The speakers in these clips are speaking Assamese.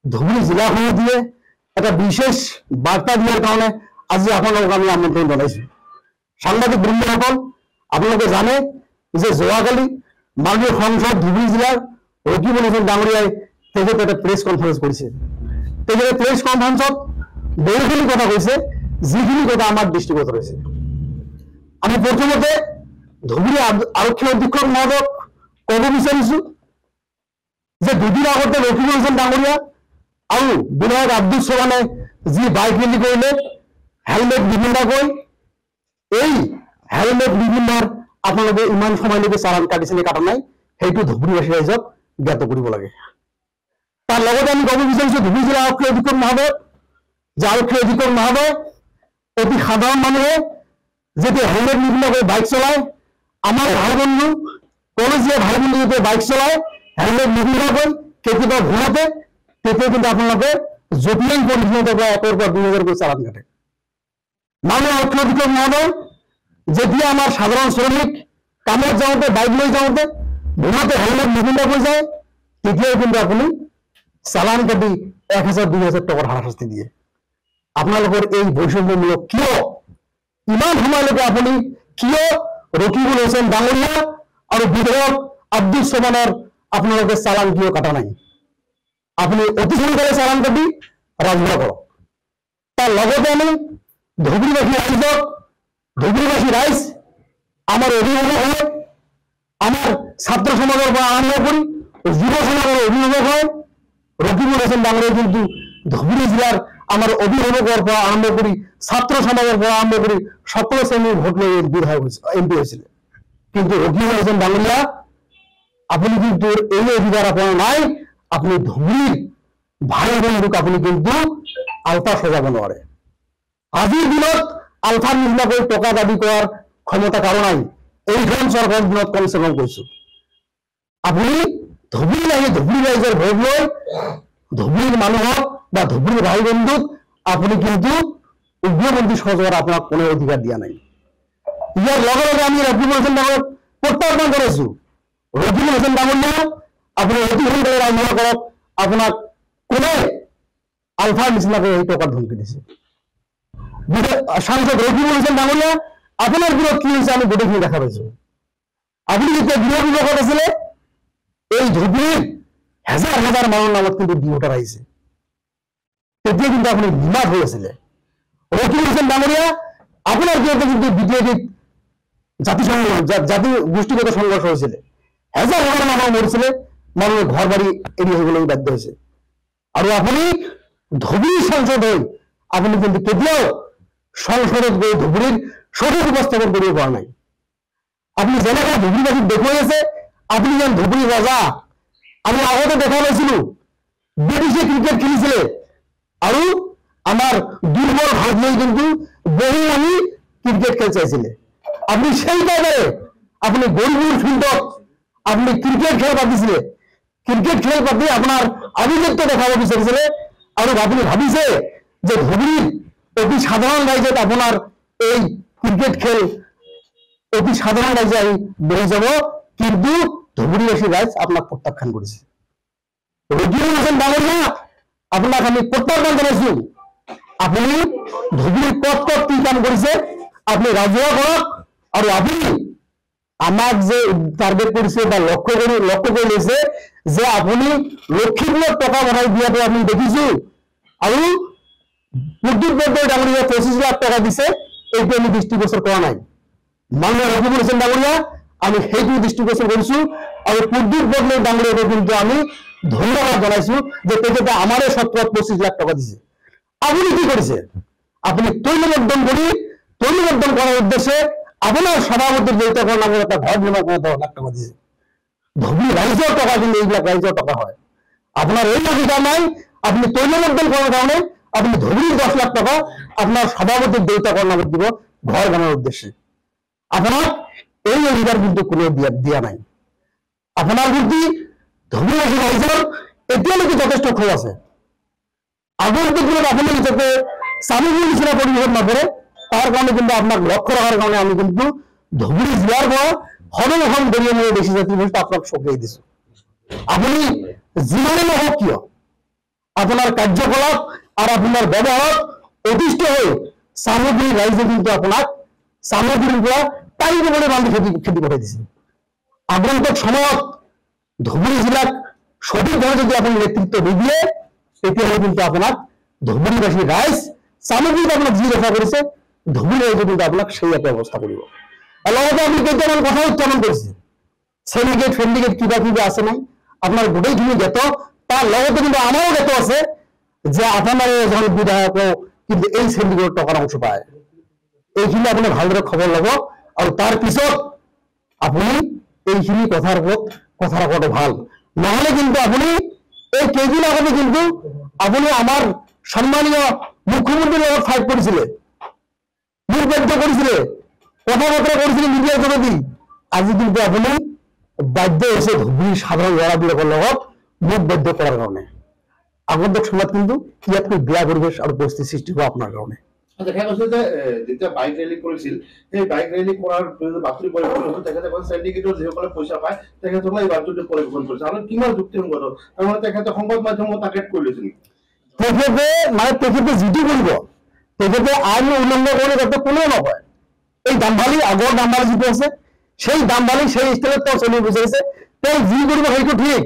ধুবুৰী জিলাখনে দিয়ে এটা বিশেষ বাৰ্তা দিয়াৰ কাৰণে আজি আপোনালোকক আমি আমন্ত্ৰণ জনাইছো। সাংবাদিক বৃন্দসকল, আপোনালোকে জানে যে যোৱাকালি মাননীয় সংসদ ধুবুৰী জিলাৰ ৰকিবুল হুছেইন ডাঙৰীয়াই তেখেতে এটা প্ৰেছ কনফাৰেন্স কৰিছে। তেখেতে প্ৰেছ কনফাৰেন্সত বহুখিনি কথা কৈছে, যিখিনি কথা আমাৰ দৃষ্টিগত হৈছে। আমি প্ৰথমতে ধুবুৰী আৰক্ষী অধীক্ষক মহোদয়ক ক'ব বিচাৰিছো যে দুদিন আগতে ৰকিবুল হুছেইন ডাঙৰীয়া আৰু বিধায়ক আব্দুল সোবানে যি বাইক ৰেলী কৰিলে হেলমেট নিপিন্ধাকৈ, এই হেলমেট নিপিন্ধাৰ আপোনালোকে ইমান সময়লৈকে চালান কাটিছিলে কাটা নাই, সেইটো ধুবুৰীবাসী ৰাইজক জ্ঞাত কৰিব লাগে। তাৰ লগতে আমি ক'ব বিচাৰিছো ধুবুৰী জিলা আৰক্ষী অধীক্ষক মহোদয় যে আৰক্ষী অধীক্ষক মহোদয় অতি সাধাৰণ মানুহে যেতিয়া হেলমেট নিপিন্ধাকৈ বাইক চলায়, আমাৰ ভাই বন্ধু কলেজীয়া ভাই বন্ধু যেতিয়া বাইক চলায় হেলমেট নিপিন্ধাকৈ কেতিয়াবা ঘূৰাতে, তেতিয়া কিন্তু আপোনালোকে জটিল পলিথিনৰ পৰা 1,000 পৰা 2,000 চালান কাটে। মাননীয় আৰক্ষী অধীক্ষক মহোদয় যেতিয়া আমাৰ সাধাৰণ শ্ৰমিক কামত যাওঁতে বাইক লৈ যাওঁতে ঘূৰাতে হেলমেট নিপিন্ধাকৈ যায়, তেতিয়াও কিন্তু আপুনি চালান কাটি 1,000 2,000 টকাৰ হাৰাশাস্তি দিয়ে। আপোনালোকৰ এই বৈষম্যমূলক কিয় ইমান সময়লৈকে আপুনি কিয় ৰকিবুল হুছেইন ডাঙৰীয়া আৰু বিধায়ক আব্দুল সোবানৰ আপোনালোকে চালান কিয় কাটা নাই? আপুনি অতি সোনকালে চালান কাটি ৰাজহুৱা কৰক। তাৰ লগতে আমি ধুবুৰীবাসী ৰাইজক, ধুবুৰীবাসী ৰাইজ আমাৰ অভিভাৱক হয়, আমাৰ ছাত্ৰ সমাজৰ পৰা আৰম্ভ কৰি যুৱ সমাজৰ অভিভাৱক হয়। ৰকিবুল হুছেইন ডাঙৰীয়া কিন্তু ধুবুৰী জিলাৰ আমাৰ অভিভাৱকৰ পৰা আৰম্ভ কৰি ছাত্ৰ সমাজৰ পৰা আৰম্ভ কৰি সকলো শ্ৰেণীৰ ভোট লৈ এমপি হৈছিলে। কিন্তু ৰকিবুল হুছেইন ডাঙৰীয়া আপুনি কিন্তু এই অধিকাৰ আপোনাৰ নাই। আপনি ধুবুৰীৰ ভাই বন্ধুক আপুনি কিন্তু আলতা সজাব নোৱাৰে। আজিৰ দিনত আলতাৰ নিচিনাকৈ টকা দাবী কৰাৰ ক্ষমতা কাৰো নাই। এইখন চৰকাৰৰ দিনত কমচে কম কৈছো। আপুনি ধুবুৰী আহি ধুবুৰী ৰাইজৰ ভোট লৈ ধুবুৰীৰ মানুহক বা ধুবুৰীৰ ভাই বন্ধুক আপুনি কিন্তু উগ্ৰপন্থী সজোৱাৰ আপোনাক কোনো অধিকাৰ দিয়া নাই। ইয়াৰ লগে লগে আমি ৰকিবুল হুছেইন ডাঙৰীয়াক প্ৰত্যাহ্বান কৰিছো। ৰকিবুল হুছেইন ডাঙৰীয়া আপুনি অতি সোনকালে ৰাজহুৱা কৰক। আপোনাক কোনে আলফাৰ নিচিনাকৈ এই টকাৰ ধমকি দিছে? সাংসদ ৰকিবুল হুছেইন ডাঙৰীয়া আপোনাৰ বিৰোধ কি হৈছে আমি গোটেইখিনি দেখা পাইছো। আপুনি যেতিয়া গৃহ বিভাগত আছিলে এই ধুবুৰীৰ হাজাৰ হাজাৰ মানুহৰ নামত কিন্তু ডিভোটাৰ আহিছে, তেতিয়া কিন্তু আপুনি নিমাত হৈ আছিলে। ৰকিবুল হুছেইন ডাঙৰীয়া আপোনাৰ বিৰুদ্ধে কিন্তু বিজেপিত জাতি গোষ্ঠীগত সংঘৰ্ষ হৈছিলে, হাজাৰ হাজাৰ মানুহ মৰিছিলে, মানুহে ঘৰ বাৰী এৰি আহিবলৈ বাধ্য হৈছে। আৰু আপুনি ধুবুৰী সাংসদ হৈ আপুনি কিন্তু কেতিয়াও সংসদত গৈ ধুবুৰীৰ সঠিক উপস্থাপন কৰিব পৰা নাই। আপুনি যেনেকৈ ধুবুৰীবাসীক দেখুৱাই আছে আপুনি যেন ধুবুৰী ৰজা। আমি আগতে দেখা পাইছিলো ব্ৰিটিছে ক্ৰিকেট খেলিছিলে আৰু আমাৰ দুৰ্বল ভাগ লৈ কিন্তু বহু আমি ক্ৰিকেট খেল চাইছিলে। আপনি সেই টাইমে আপনি গৰিবুৰ ফিল্ডত আপনি ক্ৰিকেট খেল পাতিছিলে, ক্ৰিকেট খেল পাতি আপনাৰ আভিজাত্য দেখাব বিচাৰিছিলে আৰু আপুনি ভাবিছে যে ধুবুৰীৰ অতি সাধাৰণ ৰাইজত আপোনাৰ এই ক্ৰিকেট খেল অতি সাধাৰণ ৰাইজে আহি বহি যাব, কিন্তু ধুবুৰীবাসী ৰাইজ আপনাক প্ৰত্যাখ্যান কৰিছে। ৰকিবুল হুছেইন ডাঙৰীয়া আপোনাক আমি প্ৰত্যাখ্যান জনাইছো। আপুনি ধুবুৰীৰ ক'ত ক'ত কি কাম কৰিছে আপনি ৰাজহুৱা কৰক। আৰু আপুনি আমাক যে টাৰ্গেট কৰিছে বা লক্ষ্য কৰি লৈছে যে আপুনি লক্ষীপুৰত টকা পঠাই দিয়াটো আমি দেখিছো আৰু প্ৰদ্যুৎ বৰদলৈ ডাঙৰীয়া 25 লাখ টকা দিছে, এইটো আমি দৃষ্টিগোচৰ কৰা নাই। মাননীয় ৰকিবুল হুছেইন ডাঙৰীয়া আমি সেইটো দৃষ্টিগোচৰ কৰিছো আৰু প্ৰদ্যুৎ বৰদলৈ ডাঙৰীয়াকে কিন্তু আমি ধন্যবাদ জনাইছো যে তেখেতে আমাৰে সত্ৰত 25 লাখ টকা দিছে। আপুনি কি কৰিছে? আপুনি তৈলবদ্ধন কৰি তৈলবদ্ধন কৰাৰ উদ্দেশ্যে আপনাৰ সভাপতিৰ দেউতাকেৰ নামে একটা ঘৰ নিৰ্মাণ কৰে 10 লাখ টাকা দিয়েছে। ধুবুৰী ৰাইজেৰ টাকা কিন্তু এইবিলাক ৰাইজেৰ টাকা হয়। আপনাৰ এই অধিকাৰ নাই। আপনি তৈলবদ্ধন কৰাৰ কাৰণে আপনি ধুবুৰীৰ 10 লাখ টাকা আপনার সভাপতির দেউতাকের নামে দিব ঘর বানানোর উদ্দেশ্যে। আপনার এই অধিকার কিন্তু কোনো দিয়া নাই। আপনার প্রতি ধুবুৰী ৰাইজেৰ এতিয়ালৈকে যথেষ্ট ক্ষোভ আছে। আগন্তুক দিনত আপনি নিজকে স্বামীগুৰ নিচিনা পৰিৱেশত নপৰে, তাৰ কাৰণে কিন্তু আপনাৰ লক্ষ্য ৰাখাৰ কাৰণে আমি কিন্তু ধুবুৰী জিলাৰ পৰা সদন গড়িয়ে নিয়ে বেশি জাতি বস্তু আপনার সকলে দিছো। আপনি যিমানে নহওক কিয় আপনার কার্যকলাপ আর আপনার ব্যবহার অতিষ্ঠ হয়ে সামগ্রিক রাইজে কিন্তু আপনার সামগ্রিক টাইম বলে বান্ধব খেতে পাঠাই দিয়েছে। আগন্তুক সময়ত ধুবুৰী জিলাক সঠিকভাবে যদি আপনি নেতৃত্ব দিয়ে তেতিয়াহ'লে কিন্তু আপনাৰ ধুবুৰীবাসী ৰাইজ সামগ্ৰিক আপনাৰ যি দেখা কৰেছে ধুবুৰী রাইজে কিন্তু আপনার সেই একটা অবস্থা করব। লগতে আপনি কেইটামান কথা উত্থাপন করেছে, সিন্ডিকেট ফেন্ডিকেট কিবা কিবা আছে নাই আপনার গোটেইখিনি জ্ঞাত, তার লগতে কিন্তু আমারও জ্ঞাত আছে যে আপনার এজন বিধায়কও কিন্তু এই সিন্ডিকেটৰ টকাৰ অংশ পায়। এইখিনি আপুনি ভালদৰে খবৰ ল'ব আৰু তাৰ পিছত আপুনি এইখিনি কথাৰ ওপৰত কথা ৰখাটো ভাল, নহলে কিন্তু আপুনি এই কেইদিন আগতে কিন্তু আপুনি আমাৰ সন্মানীয় মুখ্যমন্ত্ৰীৰ লগত ফাইট কৰিছিলে, মুখ বাধ্য কৰিছিলে, কথা বতৰা কৰিছিলে মিডিয়াৰ যোগেদি। আজি কিন্তু আপুনি বাধ্য হৈছে ধুবুৰী সাধাৰণ ল'ৰাবিলাকৰ লগত মুখ বাধ্য কৰাৰ কাৰণে। আগন্তুক সময়ত কিন্তু ইয়াতকৈ বেয়া পৰিৱেশ আৰু পৰিস্থিতি সৃষ্টি হোৱা আপোনাৰ কাৰণে। দেখা গৈছে যে যেতিয়া বাইক ৰেলী কৰিছিল সেই বাইক ৰেলী কৰাৰ বাতৰি পৰিৱেশন তেখেতে সিন্ডিকেটৰ যিসকলে পইচা পায় তেখেতসকলে এই বাতৰিটো পৰিৱেশন কৰিছে আৰু কিমান যুক্তিসংগত, তাৰমানে তেখেতে সংবাদ মাধ্যমক টাৰ্গেট কৰি লৈছিল। তেখেতে যিটো কৰিব তেখেতে আইন উল্লংঘন কৰিলে যাতে কোনেও নকয়। এই দামভালি আগৰ দামভালি যিটো আছে সেই দামভালি সেই ষ্টাইলত তেওঁ চলিব বিচাৰিছে। তেওঁ যি কৰিব সেইটো ঠিক,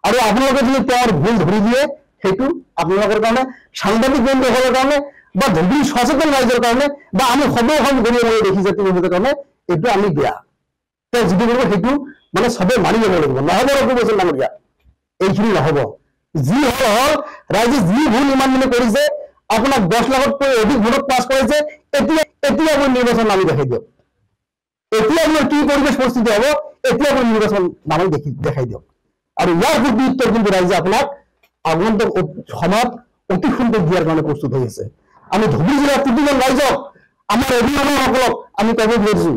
আৰু আপোনালোকে যদি তেওঁৰ ভুল ধৰি দিয়ে সেইটো আপোনালোকৰ কাৰণে সাংবাদিক বন্ধুসকলৰ কাৰণে বা ধুবুৰী সচেতন ৰাইজৰ কাৰণে বা আমি সবখন গৰিয়ে দেখি জাতিৰ কাৰণে এইটো আমি বেয়া। তেওঁ যিটো কৰিব সেইটো মানে চবে মানি ল'ব লাগিব, নহ'ব ৰঘুবচন ডাঙৰীয়া, এইখিনি নহ'ব। যি হল ৰাইজে যি ভুল ইমান দিনে কৰিছে, আপোনাক 10 লাখতকৈ অধিক ভোটত পাছ কৰাইছে, এতিয়া আপুনি নিৰ্বাচন নামি দেখাই দিয়ক। এতিয়া আপোনাৰ কি পৰিৱেশ পৰিস্থিতি হ'ব এতিয়া আপুনি নিৰ্বাচন নামি দেখাই দিয়ক। আৰু ইয়াৰ প্ৰতি উত্তৰ কিন্তু ৰাইজে আপোনাক আগন্তুক সময়ত অতি সুন্দৰ দিয়াৰ কাৰণে প্ৰস্তুত হৈ আছে। আমি ধুবুৰী জিলাৰ প্ৰতিজন ৰাইজক আমাৰ অভিভাৱকসকলক আমি ক'ব বিচাৰিছো,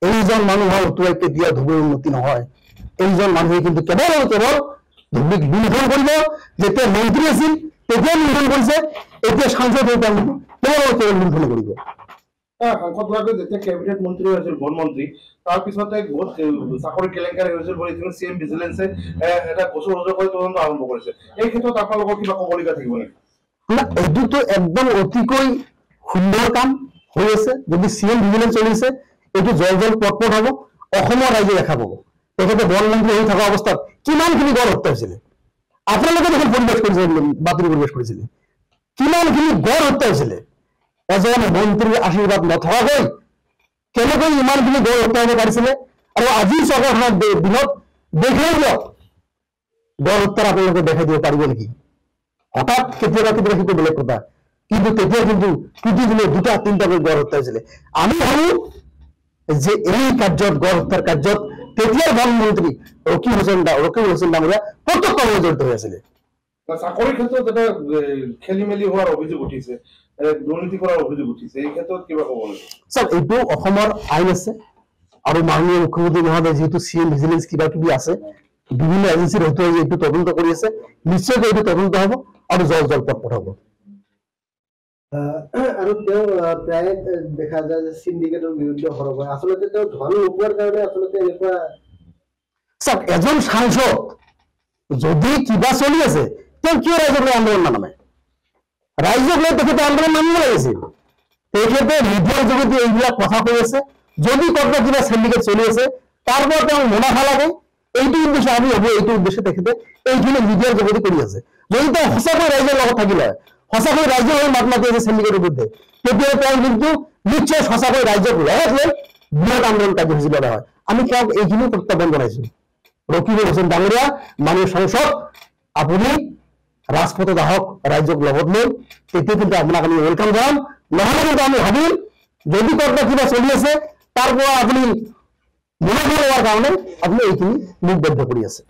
এইজন মানুহৰ উত্তৰাই কেতিয়া ধুবুৰীৰ উন্নতি নহয়। এইজন মানুহে কিন্তু কেৱল আৰু কেৱল ধুবুৰীক লুণ্ঠন কৰিব। যেতিয়া মন্ত্ৰী আছিল তেতিয়া লুণ্ঠন কৰিছে, এতিয়া সাংসদ হৈ তেওঁ কেৱল আৰু কেৱল লুণ্ঠন কৰিব। সাংসদগৰাকী যেতিয়া কেবিনেট মন্ত্ৰী হৈছিল বন মন্ত্ৰী, তাৰ পিছতে বহুত চাকৰি কেলেংকাৰী হৈছিল বুলি চিএম ভিজিলেন্সে এটা গোচৰ ৰুজু কৰি তদন্ত আৰম্ভ কৰিছে। এই ক্ষেত্ৰত আপোনালোকৰ কিবা ক'বলগীয়া থাকিব নেকি? এইটোতো একদম অতিকৈ সুন্দৰ কাম হৈ আছে। যদি চিএম ভিজিলেন্স চলিছে এইটো জল জল পটপট হ'ব, অসমৰ ৰাইজে দেখা পাব। তেখেতে বন মন্ত্ৰী হৈ থকা অৱস্থাত কিমানখিনি গড় হত্যা হৈছিলে, আপোনালোকে দেখোন পৰিৱেশ কৰিছিলে, বাতৰি পৰিৱেশ কৰিছিলে, কিমানখিনি গড় হত্যা হৈছিলে। এজন মন্ত্ৰীৰ আশীৰ্বাদ নথকাকৈ কেনেকৈ ইমানখিনি গড় হত্যা হ'ব পাৰিছিলে। আৰু আজিৰ চৰকাৰখনৰ দিনত দেখাই দিয়ক গড় হত্যাৰ আপোনালোকে দেখাই দিব পাৰিব নেকি? হঠাৎ কেতিয়াবা কেতিয়াবা সেইটো বেলেগ কথা, কিন্তু তেতিয়া কিন্তু প্ৰতিদিনে 2-3টাকৈ গড় হত্যা হৈছিলে। আমি ভাবো যে এই কাৰ্যত গড় হত্যাৰ কাৰ্যত তেতিয়াৰ বনমন্ত্ৰী ৰকিব হোসেন ডাঙৰীয়া প্ৰত্যক্ষভাৱে জড়িত হৈ আছিলে। চাকৰিৰ ক্ষেত্ৰত এটা খেলি মেলি হোৱাৰ অভিযোগ উঠিছে, দুৰ্নীতি কৰাৰ অভিযোগ উঠিছে, এই ক্ষেত্ৰত কিবা ক'ব লাগে? চাওক, এইটো অসমৰ আইন আছে আৰু মাননীয় মুখ্যমন্ত্ৰী মহোদয় যিহেতু চিএম ভিজিলেন্স কিবা কিবি আছে, বিভিন্ন এজেঞ্চিৰ হতুৱাই এইটো তদন্ত কৰি আছে, নিশ্চয়কৈ এইটো তদন্ত হ'ব আৰু জল জল পটপট হ'ব। আৰু তেওঁ প্ৰায় দেখা যায় যে সিন্ডিকেটৰ বিৰুদ্ধে সৰব হয়। আচলতে তেওঁ ধন নোপোৱাৰ কাৰণে আচলতে এনেকুৱা। চাওক, এজন সাংসদ যদি কিবা চলি আছে তেওঁ কিয় ৰাইজক লৈ আন্দোলন নানামে? ৰাইজক লৈ তেখেতে আন্দোলন নামিব লাগিছিল। তেখেতে মিডিয়াৰ যোগেদি এইবিলাক কথা কৈ আছে। যদি ক'ৰবাত কিবা সিন্ডিকেট চলি আছে তাৰ পৰা তেওঁ মুনাফা লাগে, এইটো উদ্দেশ্যে আমি হ'ব, এইটো উদ্দেশ্যে তেখেতে এইখিনি মিডিয়াৰ যোগেদি কৰি আছে। যদি তেওঁ সঁচাকৈ ৰাইজৰ লগত থাকিলে হয়, সঁচাকৈ ৰাইজৰ হৈ মাত মাতি আছে সিন্ডিকেটৰ বিৰুদ্ধে, তেতিয়া তেওঁ কিন্তু নিশ্চয় সঁচাকৈ ৰাইজক লগত লৈ বৃহৎ আন্দোলন কাৰ্যসূচী লোৱা হয়। আমি তেওঁক এইখিনি প্ৰত্যাহ্বান জনাইছো। ৰকিব হোসেন ডাঙৰীয়া, মাননীয় সাংসদ, আপুনি ৰাজপথত আহক ৰাইজক লগত লৈ, তেতিয়া কিন্তু আপোনাক আমি ৱেলকাম জনাম। নহ'লে কিন্তু আমি ভাবিম যদি ক'ৰবাত কিবা চলি আছে তাৰ পৰা আপুনি মুনাফা লোৱাৰ কাৰণে আপুনি এইখিনি মুখবদ্ধ কৰি আছে।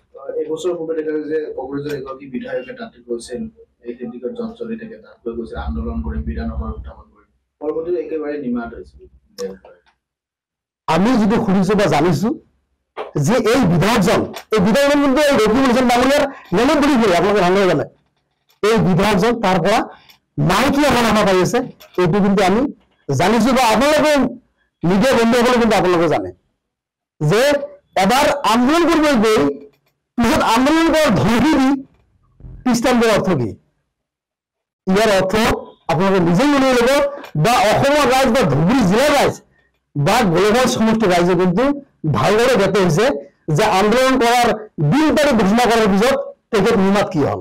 এবছৰ পূৰ্বে দেখা যায় যে কংগ্ৰেছৰ এগৰাকী বিধায়কে তাতে গৈছিল, এই সিন্ডিকেট য'ত চলি থাকে তাত গৈ গৈছিল, আন্দোলন কৰি বিধানসভাৰ উত্থাপন কৰি পৰৱৰ্তী একেবাৰে নিমাত হৈছিল। আমি যিটো শুনিছো বা জানিছো যে এই বিধায়কজন কিন্তু এই ৰকিব হোসেন ডাঙৰীয়াৰ নেমত বুলি ফুৰে, আপোনালোকে ভালদৰে জানে। এই বিধায়কজন তাৰ পৰা নাইকিয়া মুনাফা পাই আছে, এইটো কিন্তু আমি জানিছো বা আপোনালোকে মিডিয়া বন্ধুসকলে কিন্তু আপোনালোকে জানে যে এবাৰ আন্দোলন কৰিব গৈ পিছত আন্দোলন কৰাৰ ধমকি দি খ্ৰীষ্টানদেৰ অৰ্থ কি? ইয়াৰ অৰ্থ আপোনালোকে নিজেই মনে ল'ব, বা অসমৰ ৰাইজ বা ধুবুৰী জিলাৰ ৰাইজ বা গোলঘাট সমষ্টিৰ ৰাইজে কিন্তু ভালদৰে জ্ঞাত হৈছে যে আন্দোলন কৰাৰ 2 তাৰিখ ঘোষণা কৰাৰ পিছত তেখেত নিমাত কি হ'ল।